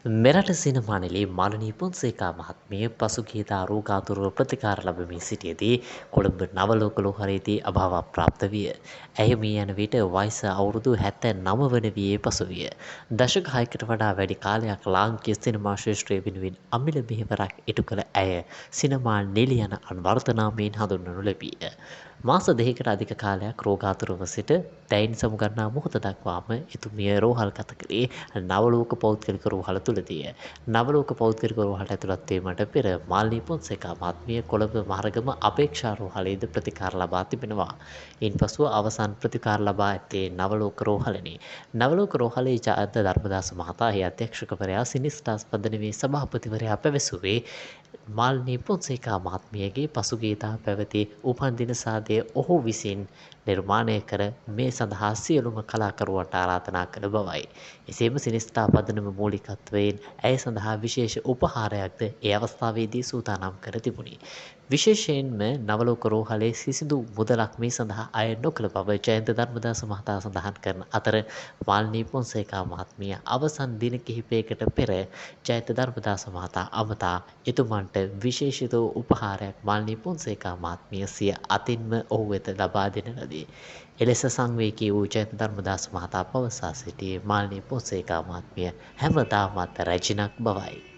මෙරට සිනමානලේ මාලනී පොන්සේකා මහත්මිය පසුගියදා රෝගාතුරව ප්‍රතිකාර ලබමින් සිටියදී කොළඹ නවලෝක ලෝහලේදී අභාවප්‍රාප්ත විය. ඇය මේ යන විට වයස අවුරුදු 79 වන වියේ පසුවිය. දශක 6කට වඩා වැඩි කාලයක් ලාංකීය සිනමා ශාස්ත්‍රය වෙනුවෙන් අමිල මෙහෙවරක් ඉටු කළ ඇය සිනමා නිළියන අන්වර්ථනාමයෙන් හඳුන්වනු ලැබීය. මාස දෙකකට අධික කාලයක් රෝගාතුරව සිට දැයින් සමුගන්නා මොහොත දක්වාම එතුමිය රෝහල්ගත කළේ නවලෝක පෞද්ගලික රෝහල තුළදීය. නවලෝක පෞද්ගලික රෝහලට ඇතුළත් වීමට පෙර මාලනී පොන්සේකා මහත්මිය කොළඹ මහරගම අපේක්ෂා රෝහලේද ප්‍රතිකාර ලබා තිබෙනවා. ඉන්පසුව අවසන් ප්‍රතිකාර ලබා ඇත්තේ නවලෝක රෝහලෙනි. නවලෝක රෝහලේ ජයන්ත ධර්මදාස මහතා එහි අධ්‍යක්ෂකවරයා සිනිස්ටාස් පදනමේ සභාපතිවරයා පැවසුවේ මාලනී පොන්සේකා මහත්මියගේ පසුගියදා පැවති උපන්දින සාදය ඔහු විසින් නිර්මාණය කර මේ සඳහා සියලුම කලාකරුවන්ට ආරාධනා කළ බවයි. එසේම සිනිස්ටා පදනම මූලිකත්වයෙන් ඇය සඳහා විශේෂ උපහාරයක්ද ඒ අවස්ථාවේදී සූදානම් කර තිබුණි. විශේෂයෙන්ම නවලෝක රෝහලේ කිසිදු මුදලක් මේ සඳහා අය නොකළ බව ජයන්ත ධර්මදාස මහතා සඳහන් කරන අතර මාලනී පොන්සේකා මහත්මිය අවසන් දින කිහිපයකට පෙර ජයන්ත ධර්මදාස මහතා අමතා එතුමන්ට විශේෂිත උපහාරයක් මාලනී පොන්සේකා මහත්මිය සිය අතින්ම ඔහු වෙත ලබා දෙන ලදී. එලෙස සංවේගී වූ ජයන්ත ධර්මදාස මහතා පවසා සිටියේ මාලනී පොන්සේකා මහත්මිය හැමදාමත් රැජිනක් බවයි.